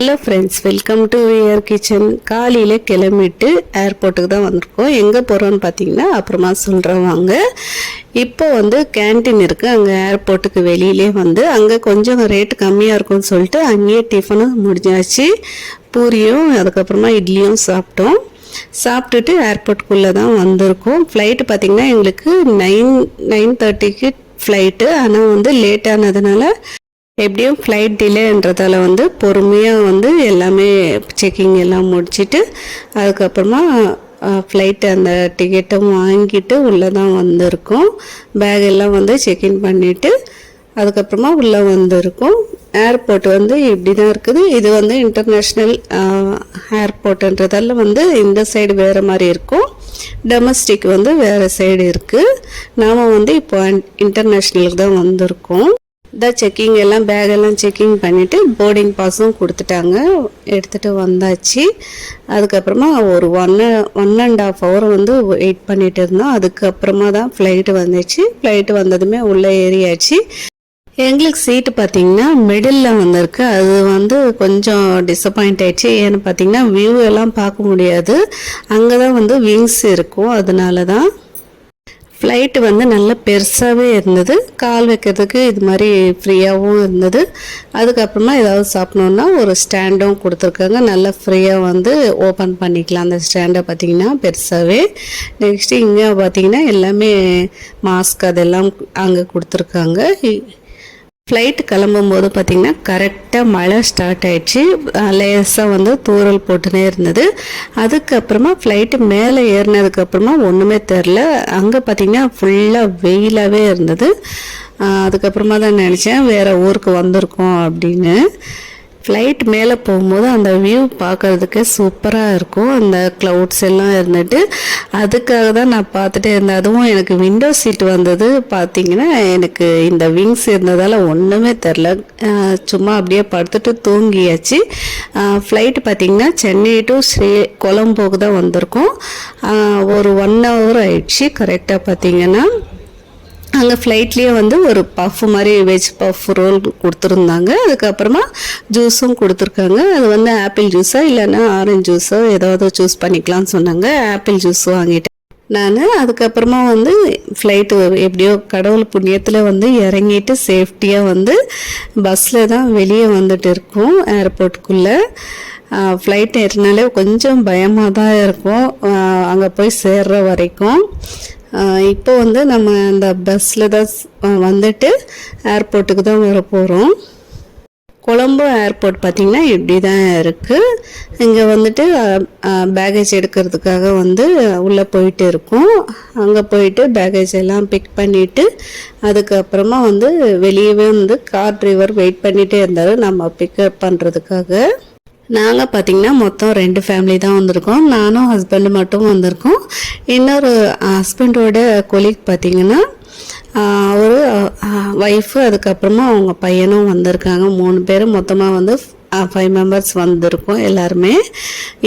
Hello friends, welcome to VR kitchen. காலையில் கிளம்பிட்டு ஏர்போர்ட்டுக்கு தான் வந்திருக்கோம். எங்கே போகிறோன்னு பார்த்தீங்கன்னா அப்புறமா சொல்கிறேன் வாங்க. இப்போ கேன்டீன் இருக்குது அங்கே ஏர்போர்ட்டுக்கு வெளியிலே. அங்கே கொஞ்சம் ரேட்டு கம்மியாக இருக்கும்னு சொல்லிட்டு அங்கேயே டிஃபனும் முடிஞ்சாச்சு. பூரியும் அதுக்கப்புறமா இட்லியும் சாப்பிட்டுட்டு ஏர்போர்ட்டுக்குள்ளே தான் வந்திருக்கோம். ஃப்ளைட்டு பார்த்திங்கன்னா எங்களுக்கு 9:30க்கு ஃப்ளைட்டு. ஆனால் லேட்டானதுனால எப்படியும் ஃப்ளைட் டிலேன்றதால பொறுமையாக எல்லாமே செக்கிங் எல்லாம் முடிச்சுட்டு அதுக்கப்புறமா ஃப்ளைட்டு அந்த டிக்கெட்டும் வாங்கிட்டு உள்ளே தான் வந்திருக்கோம். பேக் எல்லாம் செக்இன் பண்ணிவிட்டு அதுக்கப்புறமா உள்ளே வந்திருக்கோம். ஏர்போர்ட் இப்படி தான் இருக்குது. இது இன்டர்நேஷ்னல் ஏர்போர்ட்டுன்றதால இந்த சைடு வேறு மாதிரி இருக்கும், டொமஸ்டிக் வேறு சைடு இருக்குது. நாம் இப்போ இன்டர்நேஷ்னலுக்கு தான் வந்திருக்கோம். செக்கிங் எல்லாம் பேக்கெல்லாம் செக்கிங் பண்ணிவிட்டு போர்டிங் பாஸும் கொடுத்துட்டாங்க, எடுத்துகிட்டு வந்தாச்சு. அதுக்கப்புறமா ஒரு 1.5 hour வெயிட் பண்ணிகிட்டு இருந்தோம். அதுக்கப்புறமா தான் ஃப்ளைட்டு வந்துச்சு. ஃப்ளைட்டு வந்ததுமே உள்ளே ஏறியாச்சு. எங்களுக்கு சீட்டு பார்த்திங்கன்னா மிடில் வந்திருக்கு. அது கொஞ்சம் டிசப்பாயிண்ட் ஆயிடுச்சு. ஏன்னு பார்த்திங்கன்னா வியூ எல்லாம் பார்க்க முடியாது, அங்கே தான் விங்ஸ் இருக்கும். அதனால தான் ஃப்ளைட்டு நல்ல பெருசாகவே இருந்தது, கால் வைக்கிறதுக்கு இது மாதிரி ஃப்ரீயாகவும் இருந்தது. அதுக்கப்புறமா ஏதாவது சாப்பிட்ணுன்னா ஒரு ஸ்டாண்டும் கொடுத்துருக்காங்க, நல்லா ஃப்ரீயாக ஓப்பன் பண்ணிக்கலாம். அந்த ஸ்டாண்டை பார்த்திங்கன்னா பெருசாகவே. நெக்ஸ்ட்டு இங்கே பார்த்திங்கன்னா எல்லாமே மாஸ்க் அதெல்லாம் அங்கே கொடுத்துருக்காங்க. ஃப்ளைட்டு கிளம்பும்போது பார்த்திங்கன்னா கரெக்டாக மழை ஸ்டார்ட் ஆகிடுச்சு. லேசாக தூறல் போட்டுனே இருந்தது. அதுக்கப்புறமா ஃப்ளைட்டு மேலே ஏறினதுக்கப்புறமா ஒன்றுமே தெரில. அங்கே பார்த்திங்கன்னா ஃபுல்லாக வெயிலாகவே இருந்தது. அதுக்கப்புறமா தான் நினச்சேன் வேறு ஊருக்கு வந்திருக்கோம் அப்படின்னு. ஃப்ளைட் மேலே போகும்போது அந்த வியூ பார்க்குறதுக்கு சூப்பராக இருக்கும். அந்த க்ளவுட்ஸ் எல்லாம் இருந்துட்டு அதுக்காக தான் நான் பார்த்துட்டே இருந்தேன். அதுவும் எனக்கு விண்டோ சீட் வந்தது. பார்த்திங்கன்னா எனக்கு இந்த விங்ஸ் இருந்ததால் ஒன்றுமே தெரில, சும்மா அப்படியே படுத்துட்டு தூங்கியாச்சு. ஃப்ளைட்டு பார்த்திங்கன்னா சென்னை டு கொலம்போக்கு தான் வந்திருக்கோம். ஒரு 1 hour ஆயிடுச்சு கரெக்டாக. பார்த்திங்கன்னா அங்கே ஃப்ளைட்லேயே ஒரு பஃப் மாதிரி வெஜ் பஃப் ரோல் கொடுத்துருந்தாங்க. அதுக்கப்புறமா ஜூஸும் கொடுத்துருக்காங்க. அது ஆப்பிள் ஜூஸோ இல்லைன்னா ஆரஞ்சு ஜூஸோ ஏதாவது சூஸ் பண்ணிக்கலாம்னு சொன்னாங்க. ஆப்பிள் ஜூஸ் வாங்கிட்டேன் நான். அதுக்கப்புறமா ஃப்ளைட்டு எப்படியோ கடவுள் புண்ணியத்தில் இறங்கிட்டு சேஃப்டியாக பஸ்ஸில் தான் வெளியே வந்துட்டு இருக்கோம் ஏர்போர்ட்டுக்குள்ளே. ஃப்ளைட் ஏறினாலே கொஞ்சம் பயமாக தான் இருக்கும் அங்கே போய் சேர்ற வரைக்கும். இப்போ நம்ம அந்த பஸ்ஸில் தான் வந்துட்டு ஏர்போர்ட்டுக்கு தான் வர போகிறோம். கொலம்போ ஏர்போர்ட் பார்த்திங்கன்னா இப்படி தான் இருக்குது. இங்கே பேகேஜ் எடுக்கிறதுக்காக உள்ளே போயிட்டு இருக்கோம். அங்கே போயிட்டு பேகேஜ் எல்லாம் பிக் பண்ணிவிட்டு அதுக்கப்புறமா வெளியவே கார் டிரைவர் வெயிட் பண்ணிகிட்டே இருந்தார் நம்ம பிக்கப் பண்ணுறதுக்காக. நாங்கள் பார்த்திங்கன்னா மொத்தம் 2 ஃபேமிலி தான் வந்திருக்கோம். நானும் ஹஸ்பண்டு மட்டும் வந்திருக்கோம். இன்னொரு ஹஸ்பண்டோட கொலீக் பார்த்திங்கன்னா ஒரு ஒய்ஃபு அதுக்கப்புறமா அவங்க பையனும் வந்திருக்காங்க. 3 பேரும் மொத்தமாக 5 members வந்திருக்கோம். எல்லாருமே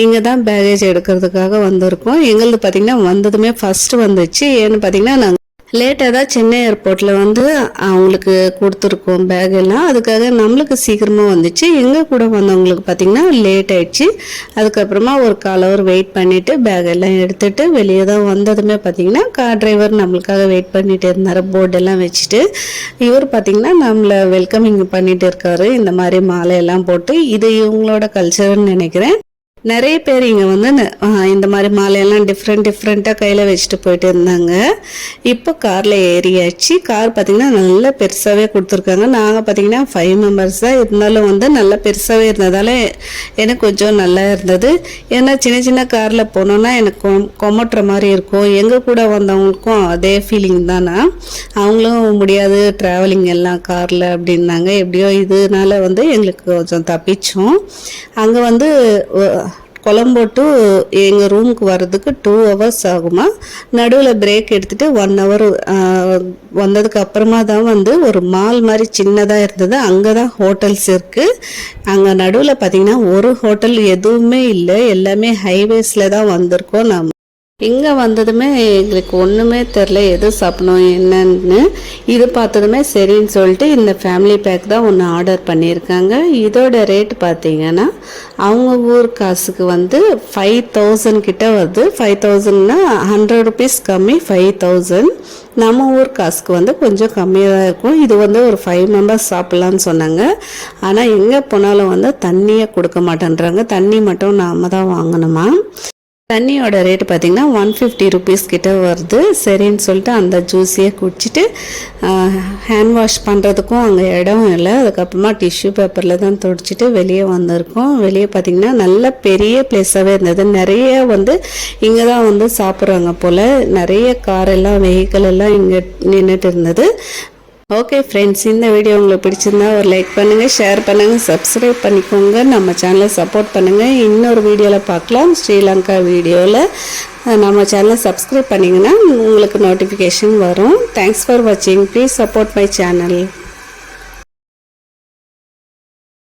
இங்கே தான் பேகேஜ் எடுக்கிறதுக்காக வந்திருக்கோம். எங்களது பார்த்திங்கன்னா வந்ததுமே ஃபஸ்ட்டு வந்துச்சு. ஏன்னு பார்த்திங்கன்னா நாங்கள் லேட்டாக தான் சென்னை ஏர்போர்ட்டில் அவங்களுக்கு கொடுத்துருக்கோம் பேக் எல்லாம். அதுக்காக நம்மளுக்கு சீக்கிரமாக வந்துச்சு. எங்கள் கூட வந்தவங்களுக்கு பார்த்திங்கன்னா லேட் ஆகிடுச்சு. அதுக்கப்புறமா ஒரு 1/4 hour வெயிட் பண்ணிவிட்டு பேக் எல்லாம் எடுத்துகிட்டு வெளியே தான் வந்ததுமே பார்த்திங்கன்னா கார் டிரைவர் நம்மளுக்காக வெயிட் பண்ணிகிட்டு இருந்தார், போர்டெல்லாம் வச்சுட்டு. இவர் பார்த்திங்கன்னா நம்மளை வெல்கமிங் பண்ணிகிட்டு இருக்காரு இந்த மாதிரி மாலையெல்லாம் போட்டு. இது இவங்களோட கல்ச்சர்னு நினைக்கிறேன். நிறைய பேர் இங்கே இந்த மாதிரி மாலையெல்லாம் டிஃப்ரெண்ட்டாக கையில் வச்சுட்டு போயிட்டு இருந்தாங்க. இப்போ காரில் ஏறியாச்சு. கார் பார்த்திங்கன்னா நல்லா பெருசாகவே கொடுத்துருக்காங்க. நாங்கள் பார்த்திங்கன்னா 5 members தான் இருந்தாலும் நல்லா பெருசாகவே இருந்ததால் எனக்கு கொஞ்சம் நல்லா இருந்தது. ஏன்னா சின்ன காரில் போனோன்னா எனக்கு கொமட்டுற மாதிரி இருக்கும். எங்கள் கூட வந்தவங்களுக்கும் அதே ஃபீலிங் தானே. அவங்களும் முடியாது ட்ராவலிங் எல்லாம் காரில் அப்படின்னாங்க. எப்படியோ இதனால எங்களுக்கு கொஞ்சம் தப்பிச்சோம். அங்கே கொலம்போ டு எங்கள் ரூமுக்கு வர்றதுக்கு 2 hours ஆகுமா. நடுவில் பிரேக் எடுத்துகிட்டு 1 hour வந்ததுக்கு அப்புறமா தான் ஒரு மால் மாதிரி சின்னதாக இருந்தது. அங்கே தான் ஹோட்டல்ஸ் இருக்குது. அங்கே நடுவில் பார்த்திங்கன்னா ஒரு ஹோட்டல் எதுவுமே இல்லை, எல்லாமே ஹைவேஸில் தான் வந்திருக்கோம். இங்கே வந்ததுமே எங்களுக்கு ஒன்றுமே தெரில எது சாப்பிடணும் என்னன்னு. இது பார்த்ததுமே சரின்னு சொல்லிட்டு இந்த ஃபேமிலி பேக் தான் ஒன்று ஆர்டர் பண்ணியிருக்காங்க. இதோட ரேட் பார்த்தீங்கன்னா அவங்க ஊர் காசுக்கு வந்து 5000 கிட்ட வருது. 5000னா 100 rupees கம்மி 5000. நம்ம ஊர் காசுக்கு வந்து கொஞ்சம் கம்மியாக தான் இருக்கும். இது வந்து ஒரு 5 members சாப்பிட்லான்னு சொன்னாங்க. ஆனால் எங்கே போனாலும் வந்து தண்ணியை கொடுக்க மாட்டேன்றாங்க. தண்ணி மட்டும் நாம தான் வாங்கணுமா. தண்ணியோட ரேட்டு பார்த்திங்கன்னா 150 rupees கிட்ட வருது. சரின்னு சொல்லிட்டு அந்த ஜூஸையே குடிச்சிட்டு ஹேண்ட் வாஷ் பண்ணுறதுக்கும் அங்கே இடம் இல்லை. அதுக்கப்புறமா டிஷ்யூ பேப்பரில் தான் துடைச்சிட்டு வெளியே வந்திருக்கோம். வெளியே பார்த்திங்கன்னா நல்ல பெரிய பிளேஸாகவே இருந்தது. நிறைய வந்து இங்கே தான் வந்து சாப்பிட்றாங்க போல். நிறைய கார் எல்லாம் வெஹிக்கிள் எல்லாம் இங்கே நின்றுட்டு இருந்தது. ஓகே ஃப்ரெண்ட்ஸ், இந்த வீடியோ உங்களுக்கு பிடிச்சிருந்தா ஒரு லைக் பண்ணுங்கள், ஷேர் பண்ணுங்கள், சப்ஸ்கிரைப் பண்ணிக்கோங்க, நம்ம சேனலை சப்போர்ட் பண்ணுங்கள். இன்னொரு வீடியோவில் பார்க்கலாம். ஸ்ரீலங்கா வீடியோவில் நம்ம சேனலை சப்ஸ்கிரைப் பண்ணிங்கன்னா உங்களுக்கு நோட்டிஃபிகேஷன் வரும். தேங்க்ஸ் ஃபார் வாட்சிங். Please support my channel.